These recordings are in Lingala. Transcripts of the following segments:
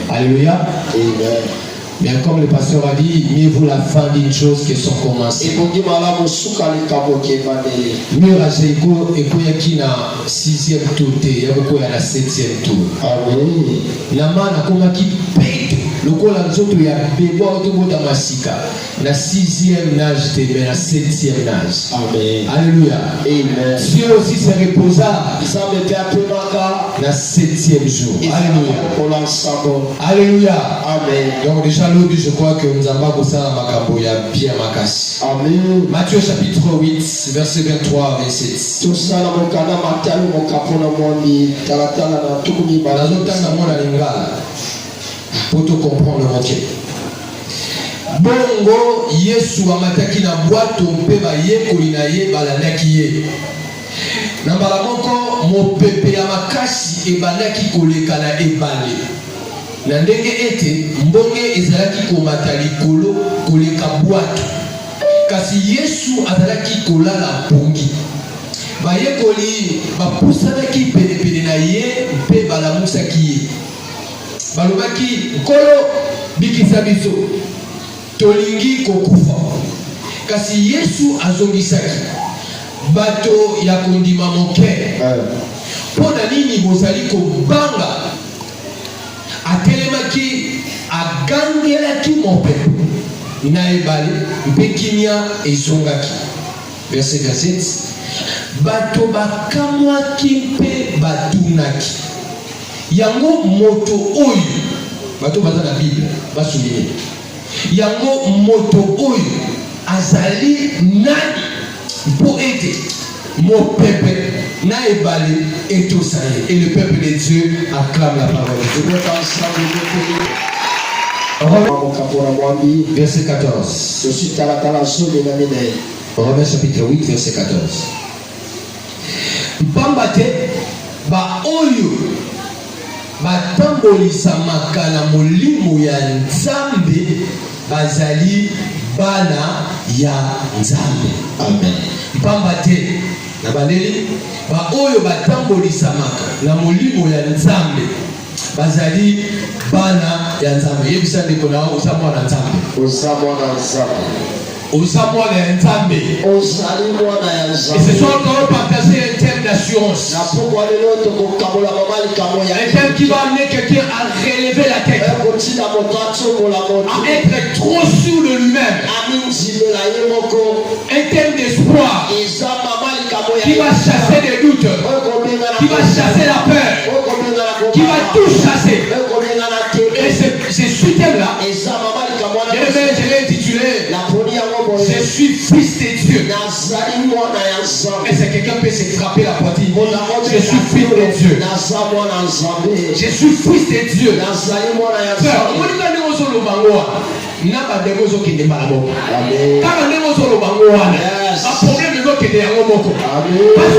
Alléluia. Amen. Mais comme le pasteur a dit, mieux vaut la fin d'une chose que son commencement. Mieux à Seiko et qui na 6e tour, et na 7e tour. Amen. La main a comme qui pète. Le col en dessous, il y a bébé dans masika. La 6e nage, mais la 7e nage. Amen. Alléluia. Amen. Dieu aussi se reposa. La 7e jour. Alléluia. Alléluia. Amen. Donc déjà l'aujourd'hui, je crois que nous avons ça makambo ya bien makas. Amen. Matthieu chapitre 8, verset 23 à 27. Tout ça la mokana matalu mokapona mondi talatala na tukuni balazo tanga mona lingala. Pour te comprendre mon Dieu. Bongo Yesu amataki na boîte mpe ba yekoli na ye balandaki ye. Na mbala moko mopepe ya makasi ebandaki koleka na ebale. Na ndenge ete mbonge ezalaki komata likolo koleka boîte. Kasi Yesu azalaki kolala pongi. Ba yekoli bapusanaki pene na ye mpe balamusaki ye. Balobaki nkolo bikisa biso tolingi kokufa. Kasi Yesu azongisaki bato ya kondima moke. Pona nini bozali kobanga? Atelemaki agangelaki mopepe na ebale mpe kimia ezongaki. Verset 27. Bato bakamwaki mpe batunaki. Yango moto oyo bato baza na Bible basouligner. Yango moto oyo azali nani pour ete mopepe na ebale etosali. Et le peuple de Dieu acclame la parole. Verset 14. Romains chapitre 8 verset 14. Mpambate ba oyo batambolisa na molimo ya Nzambe bazali bana ya Nzambe. Amen. Mpambate na bandeli ba oyo batambolisa na molimo ya Nzambe bazali bana ya Nzambe. Yebisa ndeko na osamwa na Nzambe. Osamwa na Nzambe. Osamwa na Nzambe. Osalimwa na Nzambe. Et ce soir nous allons partager un thème d'assurance. Un thème qui va amener quelqu'un à relever la tête, à être trop sûr de lui-même. Un thème d'espoir qui va chasser des doutes, qui va chasser la peur, qui va tout chasser. Et c'est ce thème-là, je l'ai intitulé Je suis fils de Dieu. Et c'est quelqu'un peut se frapper la poitrine. Je suis fils de Dieu. Je suis fils de Dieu. Parce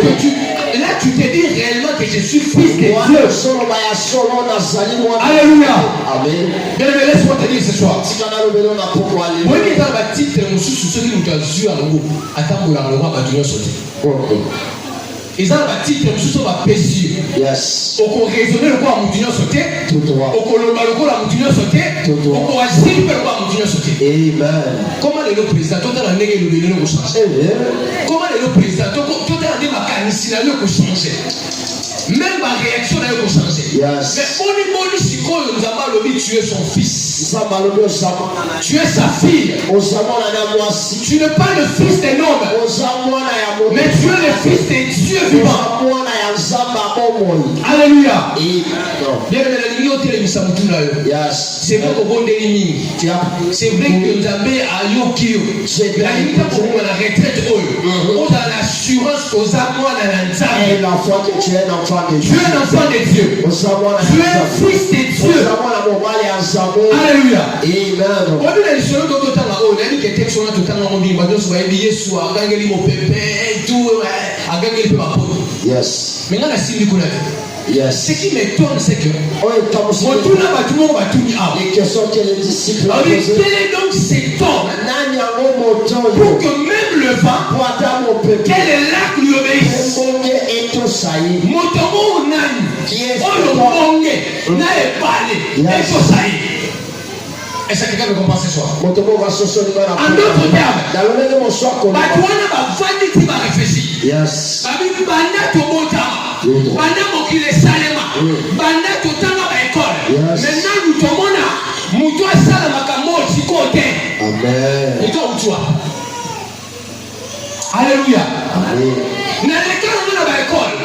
que là tu te dis réellement que je suis fils de Dieu. Alléluia. Amen. Laisse-moi te dire ce soir. Ils ont un titre, nous sommes à Pessie. Yes. On peut raisonner le quoi à Moutinho sauté. On peut le quoi à Moutinho sauté. On peut agir le quoi à Moutinho sauté. Amen. Comment est le président? Tout à l'année, il est le changer. Comment est le président? Tout à l'année, ma carnicie, il a le changer. Même ma réaction n'a eu changé. Yes. Mais au niveau du nous avons le tu es son fils. Tu es sa fille. Tu n'es pas le fils d'un homme, mais tu es le fils de Dieu vivant. Alléluia. C'est vrai que bon délimine. C'est vrai que Nzambe a yoki. La limite pour nous la retraite. On a l'assurance aux amours de Nzambe. Tu es un enfant de Dieu. Tu es un enfant de Dieu. Tu es un fils de Dieu. Alléluia. Amen. On a les choses d'autres temps là. On a dit que texte on a tout le temps on dit bah donc soit Yesu a gagné mon pépé tout a gagné le papa. Yes. Mais là la signe qu'on a. Yes. Ce qui m'étonne c'est que on tout là tout le monde va tout dire. Les questions que les disciples. Quel est donc cet homme pour que même le le vent, que le lac lui obéisse. Motomo nani, oyo monge, na ebale, eso saï. Est-ce que quelqu'un me comprend ce soir? En d'autres termes, Batouana va vanité va réfléchir. Babi banda to botama, banda mokile salema, banda to tanga ba école. Maintenant nous tomona, muto sala makamo sikote. Amen. Et toi où tu Alléluia. Amen. Na l'école na ba école.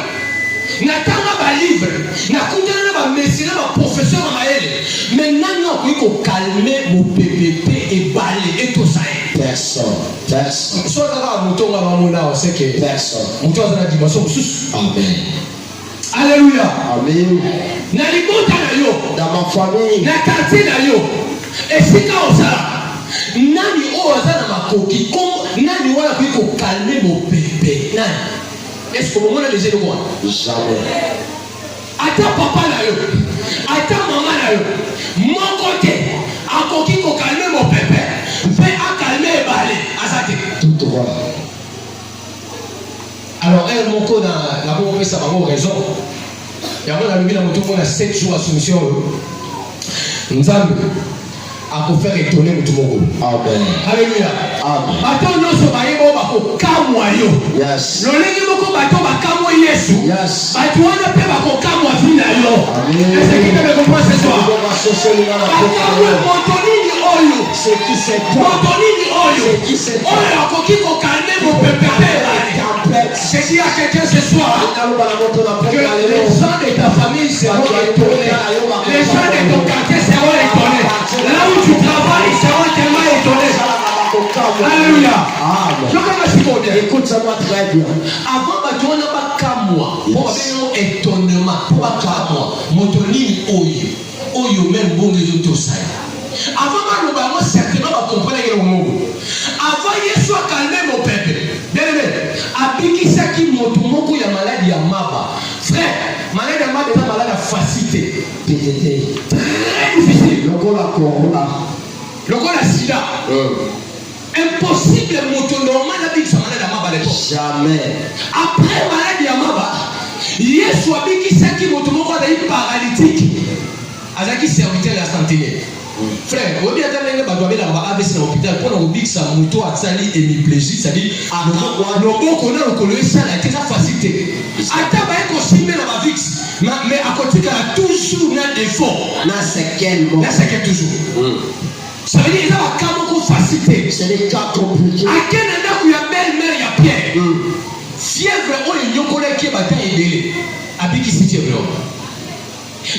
Na tanga ba livre, na kutana ba messie na ba professeur na maele. Maintenant nous faut calmer mon PPP et balayer et tout ça. Personne. Soit là mouton va mona on sait que personne. Mouton dans la dimension sous. Amen. Alléluia. Amen. Na libota na yo. Dans ma famille. Na quartier na yo. Et c'est quand on ça. Nani o azana makoki comme nani wala faut calmer mon PPP. Nani. Est-ce que vous avez les yeux quoi? Jamais. Attends papa là yo. Attends maman là yo. Mon côté, à coquille pour calmer mon pépé, fait à calmer et balai. Azate. Tout droit. Alors, elle, mon code, la bonne ça va raison. Il y a mon ami dans mon tour, on a 7 jours à soumission. Nous avons à faire étonner tout le monde. Amen. Alléluia. Amen. Attends, nous sommes allés au Kamoyo. Yes. Le légué beaucoup bateau va Kamo Yesu. Yes. Bateau on a fait au Kamo Vina yo. Amen. Est-ce que tu me comprends ce soir? Montoni oyo. C'est qui c'est toi? Montoni oyo. C'est qui c'est toi? Oyo a coquille pour calmer mon pépé. C'est dit à quelqu'un ce soir que les gens de ta famille seront étonnés. Les gens de ton quartier seront étonnés. Là où tu travailles, ils seront tellement étonnés. Alléluia. Je commence bien. Écoute-moi très bien. Avant, tu n'as pas qu'à moi. Pour avoir un étonnement. Pour pas qu'à moi. Mon toni oyo. Oyo même bon les autres ça. Avant, moi certainement va comprendre le mot. Avant, Yesu a calmé mon père. Bien aimé. Abikisa qui monte moko ya maladie ya maba. Frère, maladie ya maba est malade à facilité. PTT. Très difficile. Le la corona. Le la sida. Impossible moto normal abikisa maladie ya maba l'époque. Jamais. Après maladie ya maba, Yesu abikisa qui monte moko ya paralytique. Azaki serviteur la santé. Frère, on dit à ta mère que tu as un AVC dans l'hôpital pour nous dire que ça mouton a sali hémiplégie, c'est-à-dire nos bons qu'on a reconnu ça a été sa facilité. Attends, on s'y met dans ma vie, mais à côté il y a toujours un défaut. Là c'est quel toujours. Ça veut dire qu'il y a un cas de facilité. C'est des cas compliqués. À quel endroit où il y a belle-mère, il y a Pierre. Fièvre, on est yon collègue qui est bataille et délai. Habit qui s'y tient.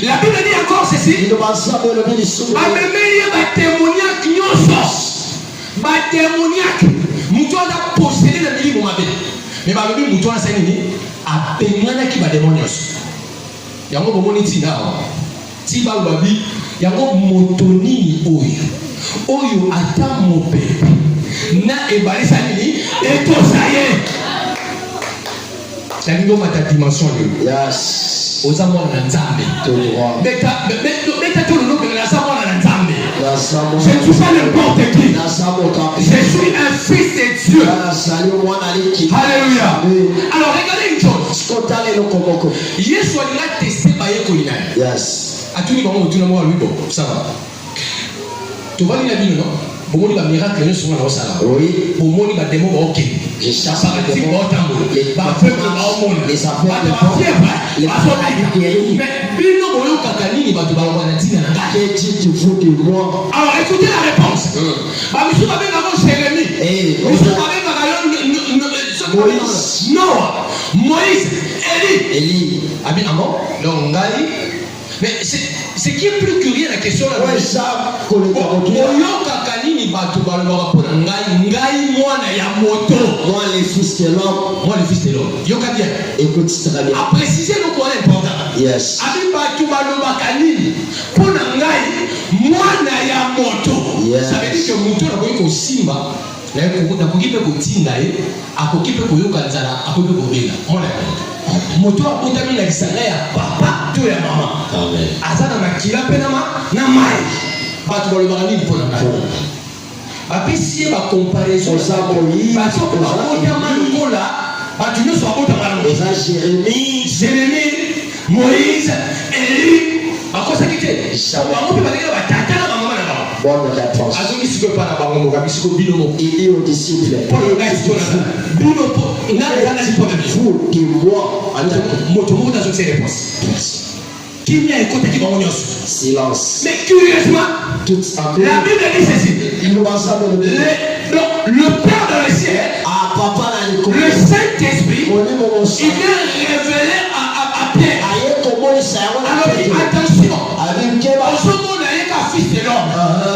La Bible dit encore ceci. Amemeye batémoniaque nyonso. Batémoniaque. Mouton a possédé le milieu mon abbé. Mais ma bébé mouton a saigné. A pémana qui va démonios. Yango bomoni tina. Tiba babi. Yango motoni oyo. Oyo ata mon père. Na ebali sanini. Et tout ça y est. C'est une autre dimension. Yes. Aux amours de Nzambe. Mais tout le monde de la Samoa de Nzambe. Je ne suis pas n'importe qui. Je suis un fils de Dieu. Alléluia. Alors regardez une chose. Yesu a testé par Yekolina. Yes. À tout le monde, tout le monde, lui, bon, ça va. Tu vois, il a dit non. Pour moi, les miracles sont dans ça. Oui. Pour moi, les démons vont ok. Les chasseurs de démons, les peuples vont monde. Les affaires de fièvre, les mais bino boyo kakani ba tu ba wana tina na que tu fous de moi. Alors écoutez la réponse. Ba monsieur ba benga mo Jérémie. Monsieur ba benga Moïse. Noah, Moïse, Élie. Abi amo, donc ngali. Mais ce qui est plus curieux la question là. Ouais ça. Boyo kakani ni ba tu ba lo ko ngai mwana ya moto. Moi les fils de l'homme. Yoka bien. Écoute très bien. A préciser le point important. Yes. Abi ba tu ba lo bakani. Pona ngai mwana ya moto. Yes. Ça veut dire que moto na ko simba. Na ko kipe ko tinda akokipe ko yoka nzala akokipe ko bela. Mwana moto akotami na kisanga ya papa to ya mama. Amen. Azana na kila pena na mai. Batu ba lo bakani pona ngai. Après, si il y a une comparaison, parce que Jérémie, Moïse, Élie, à cause de qui bonne réponse. Il dit aux disciples, vous et moi, silence. Mais curieusement, la Bible dit ceci. Le Père dans le ciel, le Saint-Esprit, il vient révéler à Pierre. Alors, attention, au monde il n'y a qu'un fils de l'homme.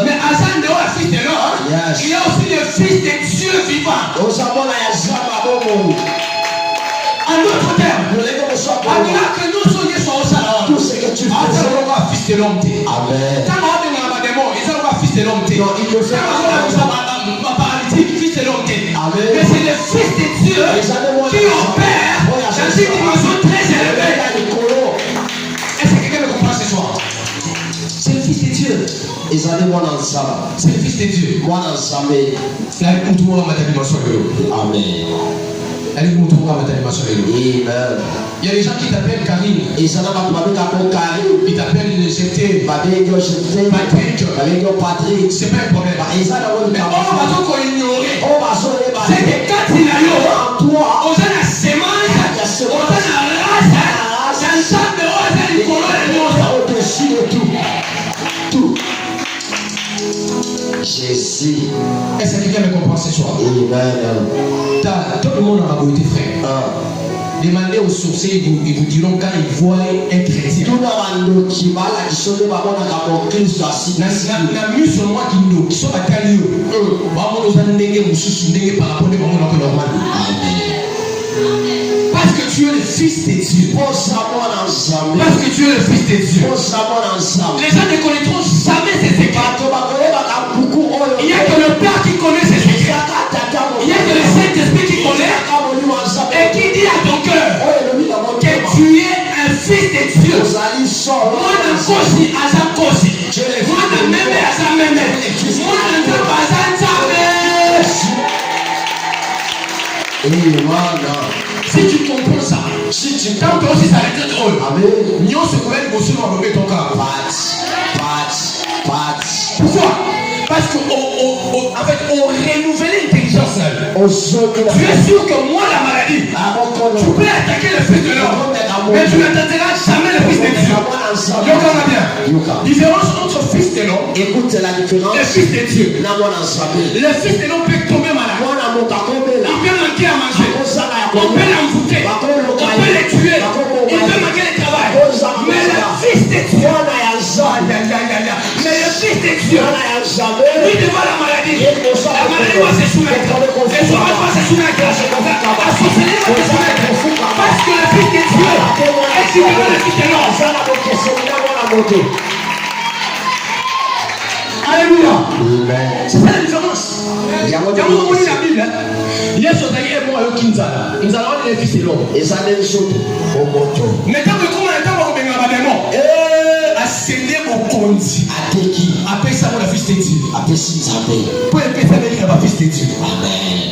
Mais à Zande, le fils de l'homme, il y a aussi le fils de Dieu vivant. En d'autres termes, alors que nous sommes tout ce que tu fais, fils de l'homme. Amen. Quand on a des démons, ils sont fils de l'homme. Non, il le fait paralytique, fils de l'homme. Amen. Mais c'est le fils de Dieu qui opère dans une dimension très élevée. Est-ce que quelqu'un me comprend ce soir? C'est le fils de Dieu. C'est le fils de Dieu. Amen. Il y a des gens qui t'appellent Karine. Ils t'appellent jeté. Patrick. C'est pas un problème. Mais on va donc ignorer. C'est que quand il a eu en toi, on a la sémence, on a la race, l'ensemble de rose et du colon au-dessus de tout. Tout. Jésus. Est-ce que quelqu'un me comprend ce soir? Tout le monde a beauté, frère. Demandez aux sorciers, ils vous diront quand ils voient un chrétien. Parce que tu es le fils de Dieu. Parce que tu es le fils de Dieu. Les gens ne connaîtront jamais ces secrets. Il n'y a que le Père qui connaît ces secrets. Il n'y a que le Saint-Esprit qui connaît et qui dit à ton cœur que tu es un fils de Dieu. Moi, Kosi, Aza Kosi. Moi, Meme, Aza Meme. Moi, Nzamba, Aza Nzambe. Si tu comprends ça, quand toi aussi ça arrête de drôle, nous on se connaît le bossu dans le ton cas. Pourquoi? Parce qu'en fait, on renouvelle l'intelligence. Tu es sûr que moi, la maladie, tu peux attaquer le fils de l'homme, mais tu n'attaqueras jamais le fils de Dieu. Donc on a bien. Différence entre fils de l'homme et fils de Dieu. Le fils de l'homme peut tomber malade. Il peut manquer à manger. On peut l'envoûter. On peut le tuer. Il peut manquer le travail. Mais le fils de Dieu, lui devant la maladie va se soumettre. Le chômage va se soumettre. La sorcellerie va se soumettre. Parce que le fils de Dieu est devant le fils de l'homme. Alléluia. C'est ça la différence. Il y a un moment où il y a la Bible. Il y a ce dernier mois au Kinzala. Nous allons aller les fils de l'homme. Et ça n'est pas mais tant que comment on va faire des démons. Ascender au conduit. Après ça, on a fils de Dieu. Après ça, pour épée, ça veut dire qu'on a fils de Dieu. Amen.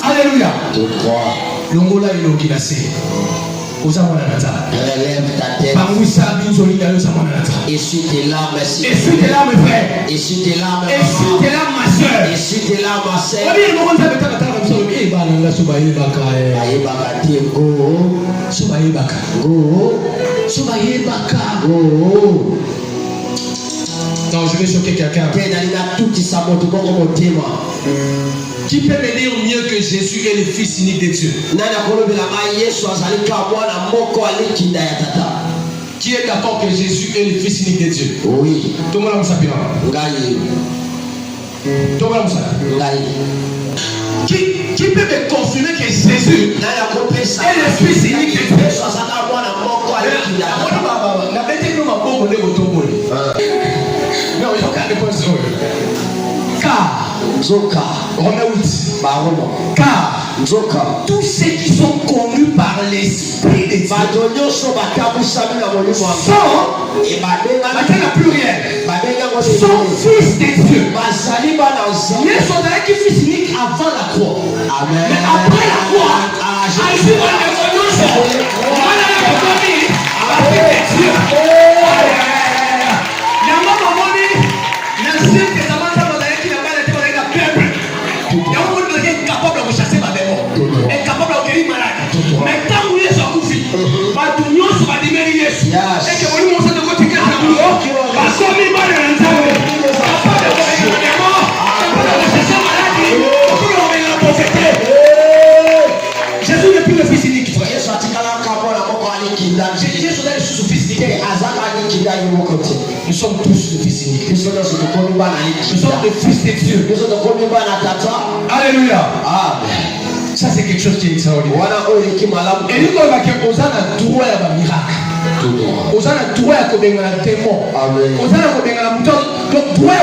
Alléluia. L'ongola est l'ogilacé. Relève ta tête. Essuie tes larmes, essuie tes larmes, frère. Essuie tes larmes, essuie tes larmes, ma soeur. Essuie tes larmes, ma soeur. Non, je vais choquer quelqu'un. Qui peut me dire mieux que Jésus est le fils unique de Dieu? Qui est d'accord que Jésus est le fils unique de Dieu? Oui. Tout le monde s'appelle. Tout le monde s'appelle. Qui peut me confirmer que Jésus est le fils unique de Dieu? Non, il n'y a pas de point. Car tous ceux qui sont connus par l'Esprit de Dieu sont, maintenant la pluriel, sont fils de Dieu. Yesu azalaki fils unique avant la croix. Amen. Mais après la croix, azwi bandeko nyonso wana nakokomi bafils de Dieu. Yango bomoni na Ancien Testament ntango bazalaki na bana te bazalaki na peuple. Yango bomoni bazalaki incapable ya kochasse bademo, incapable ya kokeli malade. Mais ntango Yesu akufi, bato nyonso badimeli Yesu. Eke bolimo mosantu kotikela na bango bakomi bana na Nzambe. Capable ya kobenga bademo, capable ya kochasse maladi, capable ya kobenga na prophète. Jésus n'est plus le fils unique, frère. Jésus est le fils unique. Nous sommes tous le fils unique. Nous sommes le fils de Dieu. Alléluia. Ça c'est quelque chose qui est extraordinaire. Et nous avons droit à un miracle. Nous avons droit à un démon. Nous avons droit à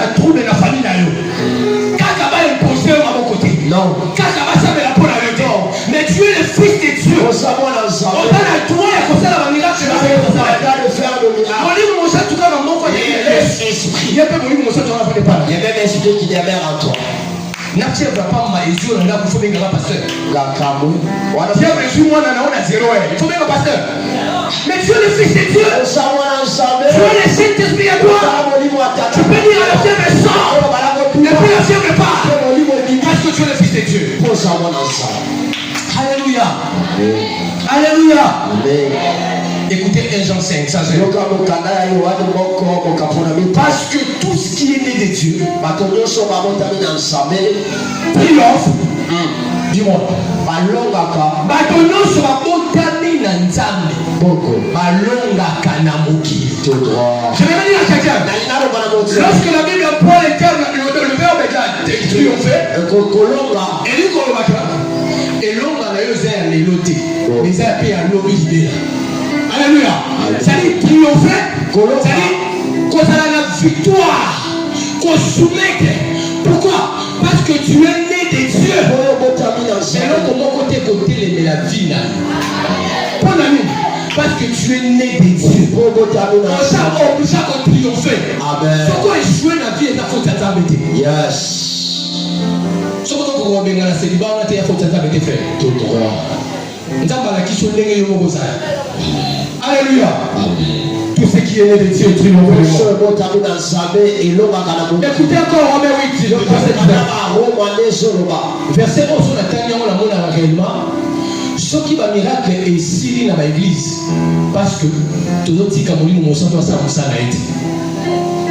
un trouble de la famille. Quand va imposer à mon côté. Non. Quand va savoir la peau. Mais tu es le fils de Dieu. On a droit à causer la miracle. Il y a même esprit qui demeure en toi. N'absurde pas ma yeux, on a faut bien grand pasteur. Dieu me joue moi on a zéro. Il faut bien le pasteur. Mais tu es le fils de Dieu. Tu es le Saint-Esprit à toi. Tu peux dire à la fièvre sort. Et puis la fièvre part. Parce que tu es le fils de Dieu. Alléluia. Alléluia. Écoutez 1 Jean 5, ça c'est. Parce que tout ce qui est né de Dieu, triomphe du monde. Je vais dire à quelqu'un, lorsque la Bible emploie le verbe triompher, et l'homme a les lotés, les a payés à l'homme libéré. Alléluia. C'est-à-dire triompher, c'est-à-dire qu'on a la victoire, qu'on soumette. Pourquoi? Parce que tu es né de Dieu. C'est là comment côté de la vie. Pas d'amis. Parce que tu es né de Dieu. On t'a obligé à triompher. Amen. C'est quoi échouer dans la vie et la faute à t'embêter? Yes. C'est pourquoi on va bien à la célibat, on a été à faute à t'embêter, frère. Tout droit. Alléluia. Tout ce qui est né de Dieu triomphe. Écoutez encore Romains 8, verset 11, on a réellement ce qui va miracle est ici dans l'église parce que tout le monde nous sommes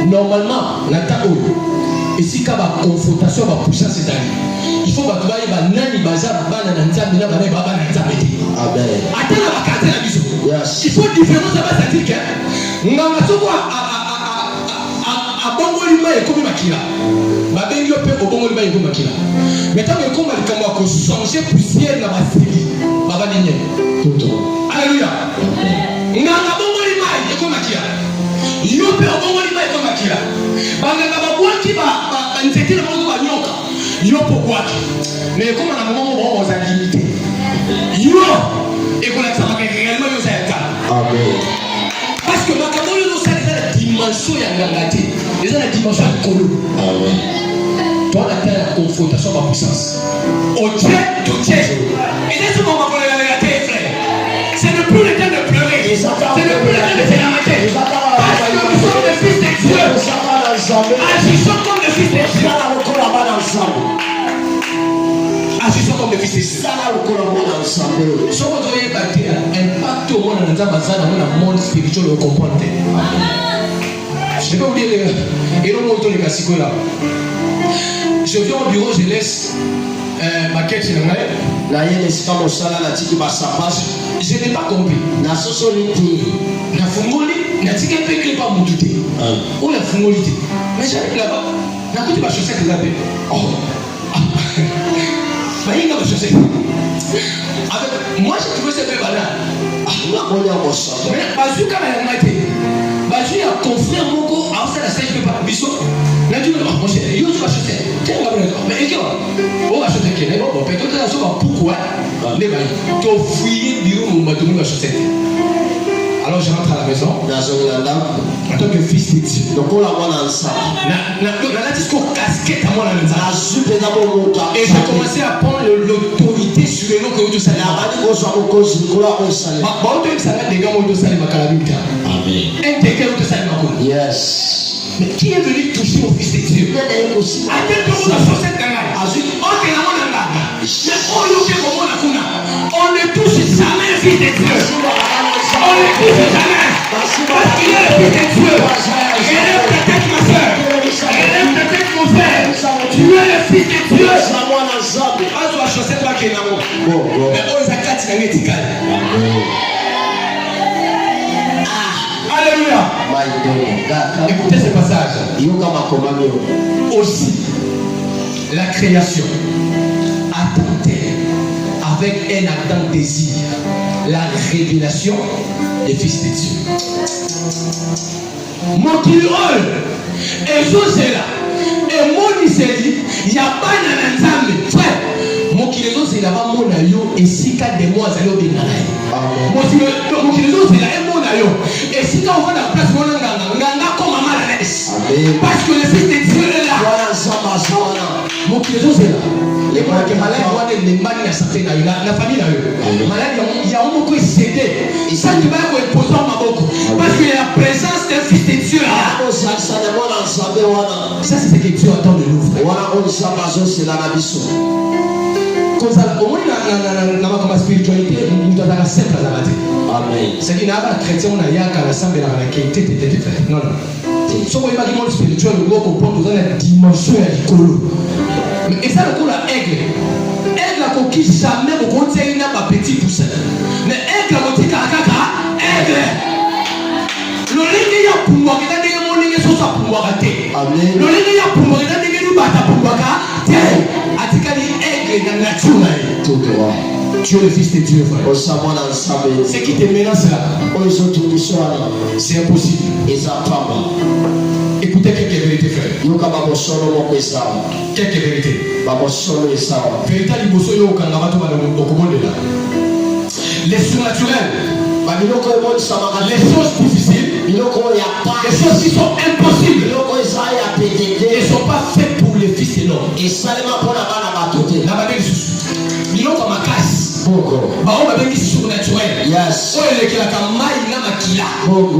normalement et si il y a une confrontation à puissance cette année, il faut que tu aies un nani baza bana na nzambe na bana baba na nzambe te. Amen. Atala bakate na biso. Yes. Il faut différence à base dire que nganga soko a bongo lima e komi makila. Ba bengi ope obongo lima e komi makila. Mais tant que comme likambo ko changer poussière na basili. Baba ninye. Toto. Alléluia. Nganga bongo lima e komi makila. Yope obongo lima e komi makila. Banganga babwaki ba nzete na bongo ba nyoka. Yo pourquoi? Mais comme on a un moment où on a limité. Yo et qu'on a ça réellement yo ça est. Amen. Parce que ma caméra nous ça déjà la dimension ya ngangati. Déjà la dimension de colo. Amen. Toi la terre la confrontation par puissance. Au Dieu tout Dieu. Et dès ce moment pour la vérité frère. C'est ne plus le temps de pleurer. C'est ne plus le temps de se lamenter. Parce que nous sommes les fils de Dieu. Agissons comme les fils de Dieu. Agissons comme les fils de Dieu. Si vous voyez impact au monde dans le monde spirituel, vous comprenez. Je vais vous dire, et l'on montre les cassicots là. Je viens au bureau, je laisse ma quête sur le mail. Je n'ai pas compris. Na fungoli, na tika peke pas mon douté. Où la fungoli? Mais j'arrive là-bas. Na côté ma chaussette là. Oh. Bah il y a ma chaussette. Avec moi je trouvais ça peu banal. Mais bazooka na ngate. Bazooka a confrère moko a ça la sèche pas biso. Na tu me mon cher, yo tu vas chaussette. Tiens la bonne. Mais et quoi? On va chaussette que bon peut-être que ça soit pourquoi les bails. Tu fouiller bureau mon bateau ma chaussette. Alors je rentre à la maison. En tant que fils de Dieu. Et j'ai commencé à prendre l'autorité sur les noms que vous savez. Yes. Mais qui est venu toucher au fils de Dieu? On ne touche jamais le fils de Dieu. On ne touche jamais. Parce qu'il est le fils de Dieu. Relève ta tête, ma soeur. Relève ta tête, mon frère. Tu es le fils de Dieu. Ah, tu as chaussé toi qui es là-haut. Mais on les a quatre dans les ticales. Alléluia. Écoutez ce passage. Aussi, la création attendait avec un ardent désir la révélation des fils de Dieu. Mon Dieu, et José et mon Iseli, il n'y a pas d'ensemble. Frère, mon Kilezo, c'est là-bas mon aïe, et si quatre des mois, ça y est, mon Kilezo, c'est là mon aïe, et si quand on va dans la place, on a comme un mal à l'aise. Parce que le fils de Dieu est là. Mon Kilezo, c'est là. Les gens qui sont malades, les malades, la famille, malade, il y a un mot qui est cédé. Ça, tu vas imposer en Maboko. Parce qu'il y a la présence d'un fils de Dieu là. Ça, c'est ce que Dieu attend de nous, frère. Comme ça, au moins, dans ma spiritualité, nous devons être simple à la Amen. C'est qu'il y a un chrétien, on a un assemblée dans la qualité de frère. Non, non. Si vous voyez le monde spirituel, vous devez comprendre dans la dimension de l'écolo. Et ça, le coup, la aigle. Aigle, la coquille, jamais vous comptez une petit poussin. Mais aigle, la coquille, aigle. Le ligne, il y a pour moi, il y a des gens qui sont pour moi. Le ligne, il y a pour moi, il y a des gens qui sont pour moi. Aigle, dans la nature. Tu es le fils de Dieu, frère. Ce qui te menace là, c'est impossible. Écoutez quelques vérités, frère. Quelques vérités. Vérité liboso yo kangaba to balo okomonde là. Les surnaturels, les choses difficiles, les choses qui sont impossibles, ne sont pas faites pour les fils de l'homme. La Bible dit, ils ont comme ma classe. Bah on va bien dire surnaturel. Yes. Oh il est qui la kamaï na makila.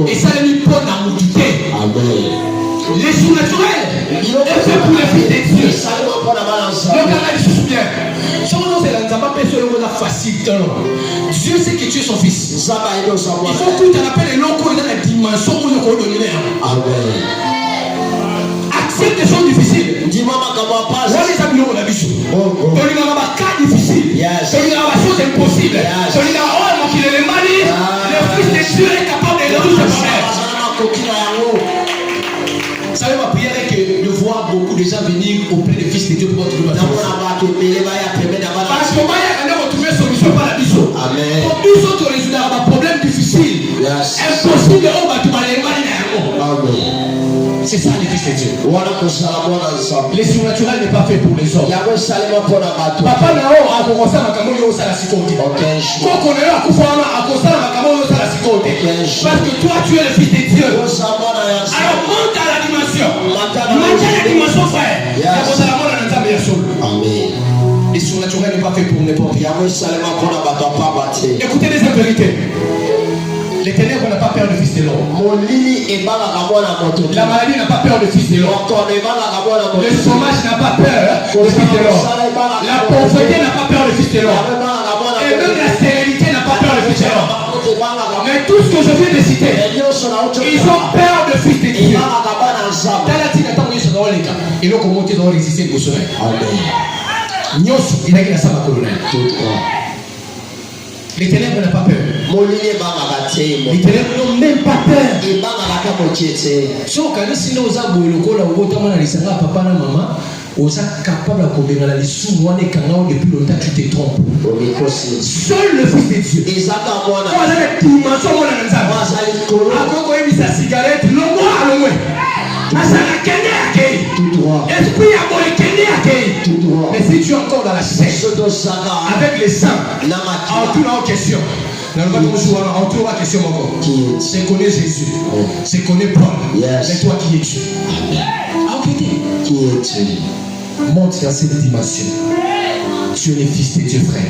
Et ça les mis pour na mutité. Amen. Les surnaturels, est fait pour les fils de Dieu. Donc on a dit bien. Si on c'est la nzamba personne on a facile dans Dieu sait que tu es son fils. Il faut que tu appelles les locaux dans la dimension où nous connaissons. Amen. Accepte des choses difficiles. Dis-moi comment pas. On les a mis au labichou. On lui a pas cas difficile. On lui a pas chose impossible. On lui a oh qu'il est le mari. Le fils de Dieu est capable de résoudre ce problème. Vous savez, ma prière est que de voir beaucoup de gens venir auprès des fils de Dieu pour retrouver ma solution. Parce qu'on va y retrouver solution par la biso. Amen. Pour nous autres, les gens ont un problème difficile. Impossible, on va tout aller mal. C'est ça les fils de Dieu. Les surnaturels n'est pas fait pour les hommes. Papa Nao a commencé à Makamoyo à la Sikote. Quand on est là, à Makamoyo à la Sikote. Parce que toi, tu es le fils de Dieu. Alors monte à la dimension. Monte à la dimension, frère. Amen. Les surnaturels n'est pas fait pour n'importe qui. Écoutez les vérités. Les ténèbres n'ont pas peur du fils de l'homme. La maladie n'a pas peur du fils de l'homme. Le chômage n'a pas peur du fils de l'homme. La pauvreté n'a pas peur du fils de l'homme. Et même la stérilité n'a pas peur du fils de l'homme. Mais tout ce que je viens de citer, ils ont peur du fils de Dieu. Et donc, comment tu dois résister pour cela? Il a dit ça, ma colonne. Les ténèbres n'ont pas peur. Les ténèbres n'ont même pas peur. Si on connaît sinon aux arbres, le col, papa et maman, on est capable de combiner les sous-mois et canaux depuis longtemps tu te trompes. Seul le fils de Dieu. On a la dimension, on a la cigarette, le moins à le moins. Esprit à moi, mais si tu es encore dans la chair, avec les sangs, en tout en question, Je connais Jésus. Je connais Paul. Mais toi qui es-tu? Qui es-tu? Monte dans cette dimension. Tu es le fils de Dieu, frère.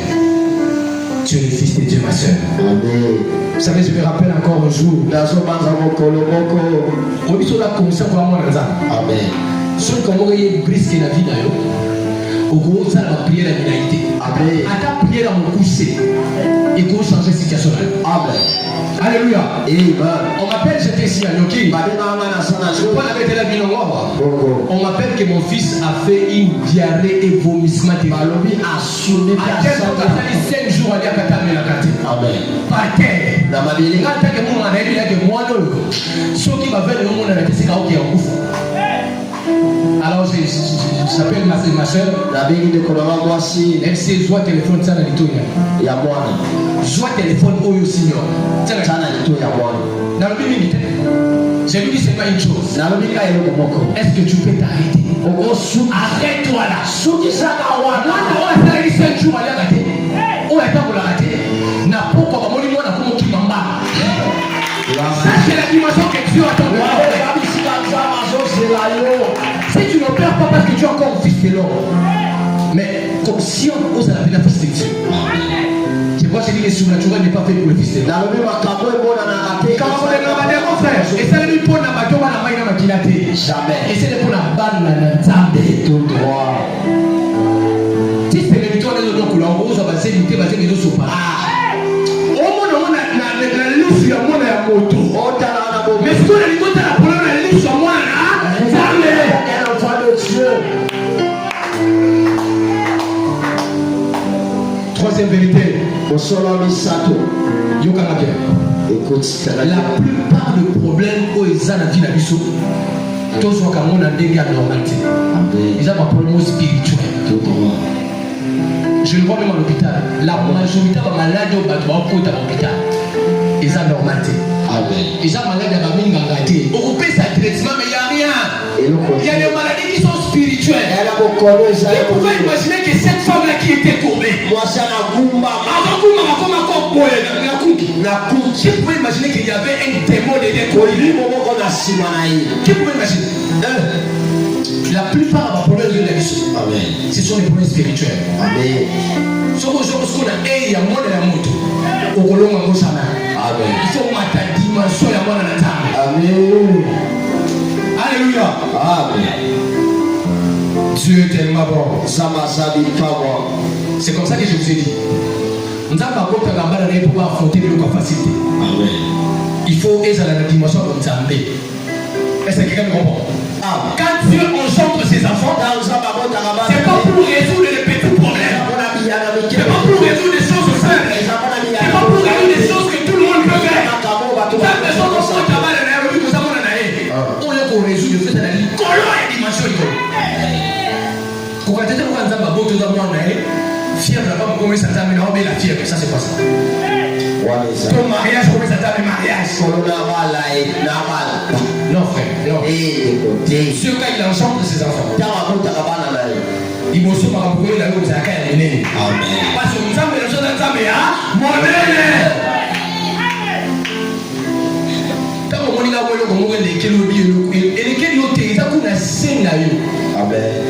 Tu es le fils de Dieu, ma soeur. Amen. Vous savez, je me rappelle encore un jour. Amen. Ceux qui ont brisé la vie d'ailleurs, au gros, ça va prier la finalité. Amen. À ta prière dans mon coucher, et qu'on change la situation. Amen. Alléluia. On m'appelle, j'étais ici à Yoki. On m'appelle que mon fils a fait une diarrhée et vomissement de balobi à soulever à 5 jours à la Amen. Par terre. Dans ma vie, quand que mon ami là que moi non. Ceux qui m'appellent le monde avec ces gars qui ont bouffé. Alors je s'appelle ma soeur. Elle sait jouer téléphone ça dans les tours. Il y a moi. Jouer téléphone au senior. Ça dans les tours il y a moi. Dans le minute. J'ai lui dit c'est pas une chose. Est-ce que tu peux t'arrêter? Arrête-toi là. Souki ça na wa. On a fait 5 jours à la rater. On est pas pour la rater. Na pourquoi mon limon na comme qui mamba. Ça c'est la dimension que Dieu attend. Si tu n'opères pas parce que tu es encore fils de l'homme, mais comme si on ose appeler la fils de Dieu. C'est pourquoi je dis que le surnaturel n'est pas fait pour le fils de l'homme. Quand on est dans mon frère, et ça lui pose la bateau à la main dans la kilate. Jamais. Et c'est pour la balle dans la table. Tout droit. Si c'est le victoire des autres, on va passer l'unité, on va passer les autres sur pas. Au monde, on a la liste sur la moto. Mais si on a les motos, on a la liste sur moi. Troisième vérité. Écoute, la plupart des problèmes où ils ont la vie de l'issue, tous sont comme on a des gars normalité. Ils ont un problème spirituel. Je le vois même à l'hôpital. La majorité des malades au bâtiment côté à l'hôpital. Ils ont normalité. Ils ont malade à la mine gangate. Occupez sa traitement, mais il n'y a rien. Il y a des maladies qui sont spirituelles. Vous pouvez imaginer que cette femme-là qui était courbée. Vous pouvez imaginer qu'il y avait un démon de décoller. Qui pouvez imaginer? La plupart des problèmes de la vie, ce sont des problèmes spirituels. Amen. Ce qu'on a, il y a moins de la moto. Au colon, on va Amen. Il faut mettre la dimension de la table. Amen. Alléluia. Amen. Dieu est tellement bon. C'est comme ça que je vous ai dit. Nous avons pas pour pouvoir affronter les capacités. Amen. Il faut être dans la dimension de Nzambé. Est-ce que quelqu'un comprend? Quand Dieu engendre ses enfants, c'est pas pour résoudre les petits problèmes. C'est pas pour résoudre des choses simples. C'est pas pour résoudre des choses que tout le monde peut faire. Chaque personne qui sort travail dans la rue, nous avons un année. On est pour résoudre le fait de la vie. Comment est la dimension? Quand on était pour un zamba, bon, tout d'abord, on a fièvre là-bas, comment ça t'a mis la fièvre? Ça, c'est pas ça. Ton mariage, comment ça t'a mis mariage? Non, frère, non. Dieu, quand il engendre ses enfants, il m'a dit pourquoi il a eu sa carrière. Parce que nous avons les choses dans sa mère, mon nez. Quand on dit que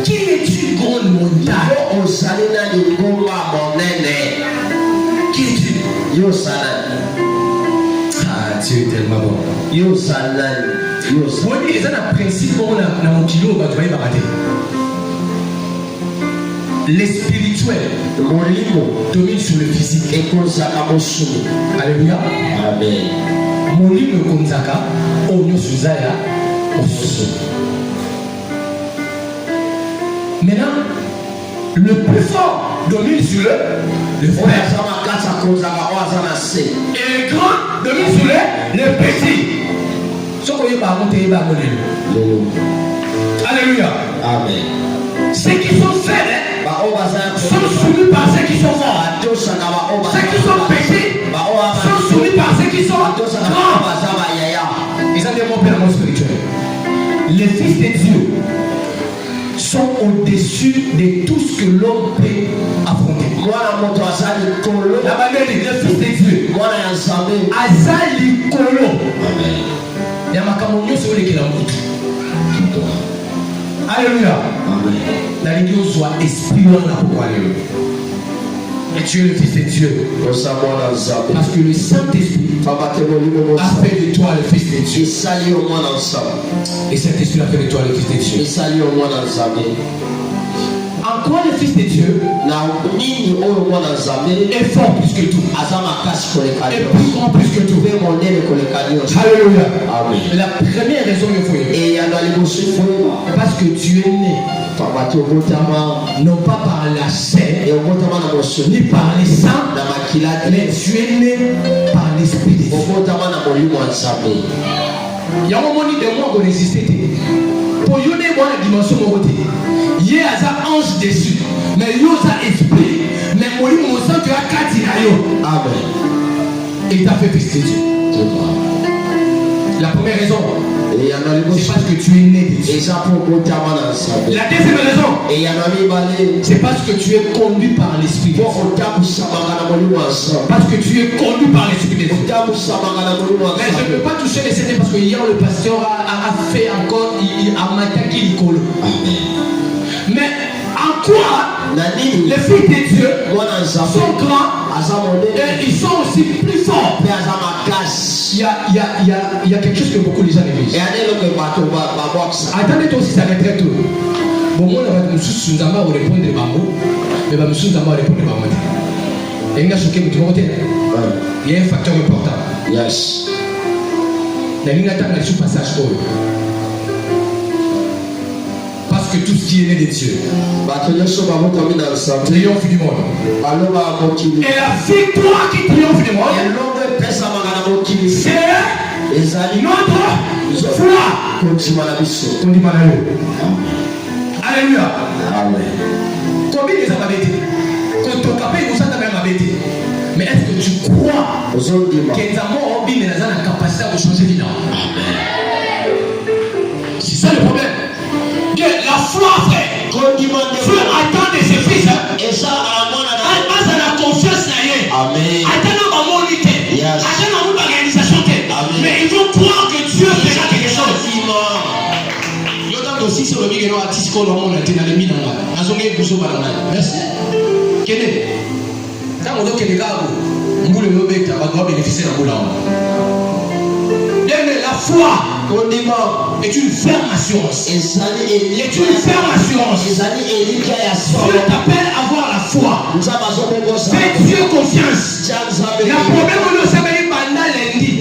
qui es-tu, grande montagne? Qui es-tu? Ah, Dieu est tellement bon. Moi, il y a un principe pour mon kilo, tu vas y barater. Les spirituels dominent sur le physique. Alléluia. Amen. Mon livre Konzaka, Onyo Suzaya, Osusu. Maintenant, le plus fort domine sur le frère. Et le grand domine sur le petit. Alléluia. Amen. Ceux qui sont faibles sont soumis par ceux qui sont forts. Ceux qui sont petits sont soumis par ceux qui sont grands. Ils ont développé le monde spirituel. Les fils de Dieu sont sont au-dessus de tout ce que l'homme peut affronter. La manière de le Fils de Dieu. Azali Kolo. Il y a ma camoufle sur les kilomètres. Alléluia. La ligne soit esprit dans la pourquoi. Et tu es le Fils de Dieu. Parce que le Saint-Esprit a fait de toi le Fils de Dieu. Et Saint-Esprit a fait de toi le Fils de Dieu. En quoi le Fils de Dieu est fort plus que tout, et plus grand plus que tout. Alléluia. La première raison il faut aimer, parce que tu es né non pas par la chair ni par les sangs, mais tu es né par l'Esprit de Dieu. Il y a un moment de moi qu'on existait. Pour y aller voir la dimension de côté. Il y a un ange dessus, mais il y a un esprit. Mais moi, je sens que tu as 4 dinayo. Amen. Et il t'a fait Fils de Dieu. La première raison, c'est parce que tu es né de Dieu. La deuxième raison, c'est parce que tu es conduit par l'Esprit de Dieu. Parce que tu es conduit par l'Esprit de Dieu. Mais je ne peux pas toucher les CD parce que hier le pasteur a fait encore, il a matraqué l'icône. Mais en quoi les filles de Dieu sont grands et ils sont aussi plus forts? Il y a quelque chose que beaucoup de gens négligent. Attendez toi aussi ça retraite. Bon, moi, nous avons répondre de bambou, mais nous avons répondre de bambou. Et il y a un facteur important. Yes. Parce que tout ce qui est né de Dieu, triomphe du monde. Et la victoire qui triomphe du monde, c'est notre foi. Alléluia. Amen. Combien les gens m'avaient dit? Quand ton capé nous a dit, mais est-ce que tu crois que nous avons la capacité de changer de vie? C'est ça le problème. Que la foi, frère, attend de ses fils. Attends la confiance. Attends l'organisation. Mais ils vont croire que Dieu fera quelque chose. Aussi sur le milieu artiste qu'on a été dans les mines. Merci. Quel est? Quand on dit que les gars, on va bénéficier de la boule. La foi est une ferme assurance. Est une ferme assurance. Dieu t'appelle à avoir la foi. Fais Dieu confiance. La problème on le savait pendant lundi.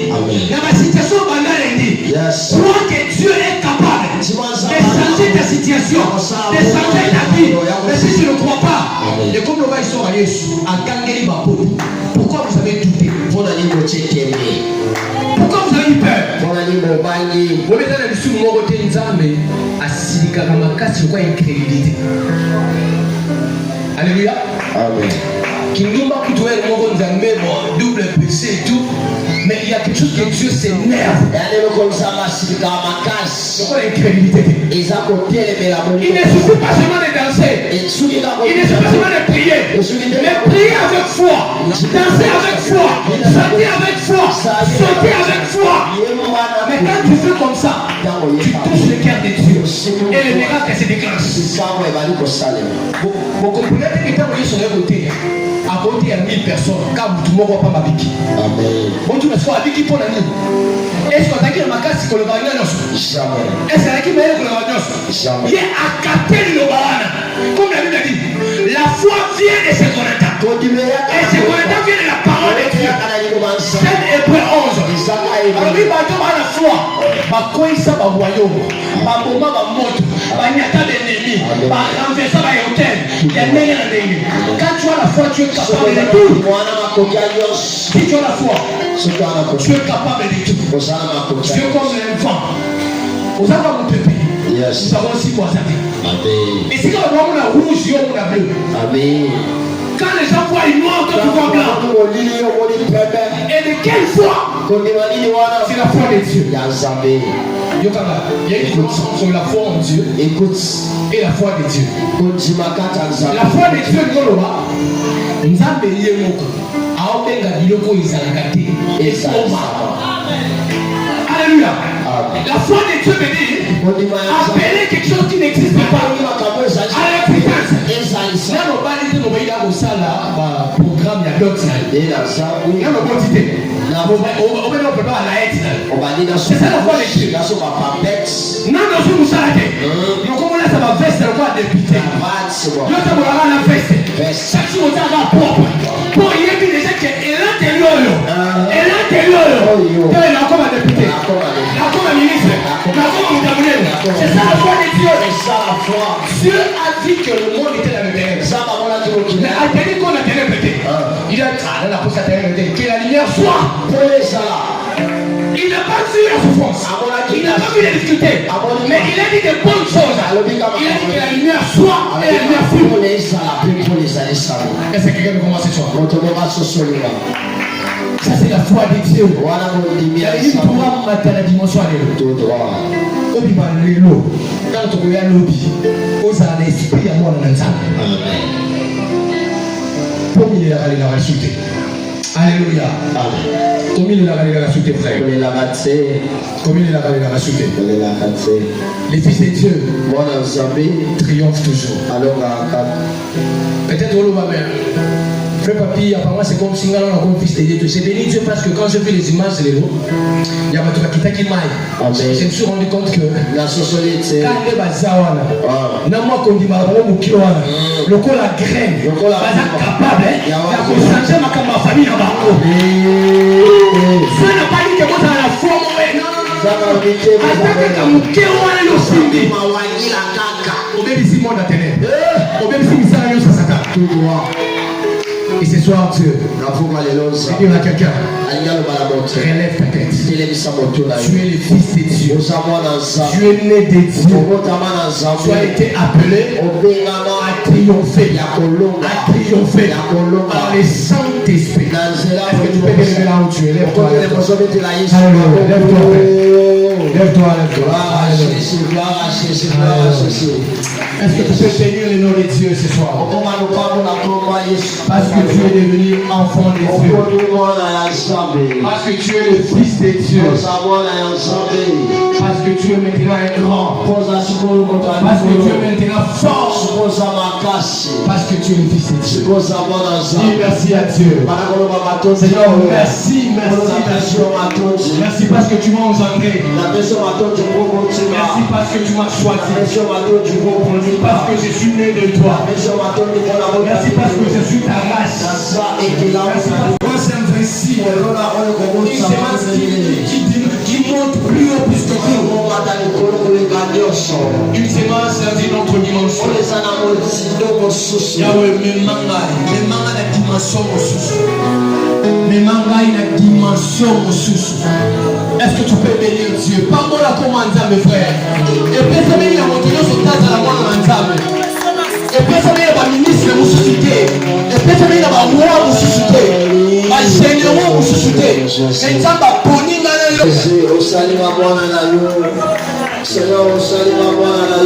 La situation pendant lundi. Crois que Dieu est capable de changer ta situation, de changer ta vie. Mais si tu ne crois pas, et comme le va ils sont à Jésus, à Kangeli Bapo, pourquoi vous avez douté? Pourquoi vous avez eu peur? Vous mettez la mission de mon côté, mais à Silikaramaka, c'est quoi incrédulité? Alléluia. Amen. Qui nous m'a plutôt double péché et tout. Mais il y a quelque chose que Dieu s'énerve. C'est quoi l'incrédulité? Il ne suffit pas seulement de danser. Il ne suffit pas seulement de prier. Mais prier avec foi. Danser avec foi. Chanter avec foi. Sauter avec foi. Mais quand tu fais comme ça, tu touches le cœur de Dieu. Et le miracle se déclenche. Vous comprenez que quand vous êtes sur le côté, à côté il y a 1000 personnes. Quand tout le monde ne voit pas ma vie. Amen. Bon, tu me sois avec qui pour la nuit. Est-ce qu'on a dit ma casse pour le bain? Jamais. Est-ce qu'on a dit meilleur pour le bain? Jamais. Il y a à capter le bain. Comme la Bible dit, la foi vient de ce qu'on entend. Et ce qu'on entend vient de la parole de Dieu. 7 Hébreux 11. Alors, il va dire la foi. Quoi il s'en va royaume? Pas moment va monter. Pas n'y a pas d'ennemis. Pas renverser par hôtel. Il y a rien à dire. Quand tu as la foi, tu es capable de tout. Si tu as la foi, tu es capable de tout. Tu es comme l'enfant. Vous avez mon pépé. Nous avons aussi quoi ça dit. Et c'est quand on a rouge, on a bleu. Amen. Quand les gens voient une noire, toi tu vois blanc. Et de quelle foi? C'est la foi de Dieu. Il y a une différence entre la foi en Dieu et la foi de Dieu. La foi de Dieu, Nzambe yemoko aobenga biloko ezalaka te esoma. Alléluia. La foi de Dieu veut dire appeler quelque chose qui n'existe pas à l'existence. Là, on va dire qu'on va sala programme ya doctrine. Là, on va dire on va préparer la lettre. C'est ça la foi de Dieu. Non, non, je vous arrête. Donc comment là ça va veste le quoi député. Là, ça va la veste. Chaque chose on va propre. Pour y être déjà que est l'intérieur. Et l'intérieur. Quand il a comme un député. Là comme un ministre. Là comme un gouvernement. C'est ça la foi de Dieu. C'est ça la foi. Dieu a dit que le monde était la lumière. Mais a dit qu'on a bien répété. Il a dit la poste à terre que la lumière soit. Il n'a pas vu la souffrance. Il n'a pas vu les difficultés. Mais il a dit des bonnes choses. Il a dit que la lumière soit et la lumière fut. Est-ce que quelqu'un veut commencer sur ça c'est la foi de Dieu. Il y a une droit matin la dimension à l'élo. Quand on regarde l'obi, on a l'esprit à moi dans le temps. Pour il est là, il a rajouté. Alléluia. Combien il a rajouté, frère? Combien il a rajouté? Les fils de Dieu triomphent toujours. Peut-être au va bien. Frère Papi, apparemment c'est comme si on a comme fils de Dieu. J'ai béni Dieu parce que quand je fais les images de l'eau, il y a ma qui qui maille. Je me suis rendu compte que la société quand les bazawana, n'a moi qu'on dit ma le col la graine, le col la capable, il y a changer ma famille en bas. Ça n'a pas dit que moi dans la foi, non. Attaque comme Kéouane le Simbi. Au même ici, mon internet. Au même ici, ça n'a pas ça. Tout droit. Et ce soir, Dieu, c'est dire à quelqu'un, relève ta tête. Tu es le fils de Dieu. Tu es né de Dieu. Tu as été appelé à triompher. À triompher par le Saint-Esprit. Est-ce que tu peux te lever là où tu es? Lève-toi. Lève-toi. Est-ce que tu peux bénir le nom de Dieu ce soir? Parce que tu es devenu enfant de Dieu. Parce que tu es le fils de Dieu. Parce que tu es maintenant grand. Parce que tu es maintenant fort. Parce que tu es le fils de Dieu. Dis merci à Dieu. Seigneur, merci. Merci parce que tu m'as engendré. Merci parce que tu m'as choisi. Parce que je suis né de toi. Merci parce que je suis ta race. Merci parce que c'est un principe. Une sémence qui monte plus haut plus que tout. Une sémence dans une autre dimension. Yahweh, mes mangas la dimension au mes mangas la dimension au est-ce que tu peux bénir Dieu? Pas moi la commande, mes frères. Et personne n'a montré sur ta à la moindre ensemble. Et personne n'a ministre de susciter. Et personne n'a pas roi de susciter. Ma Seigneur de susciter. Et ça va bonir dans le Seigneur, au salut, ma bonne à la Seigneur, au salut, ma bonne à la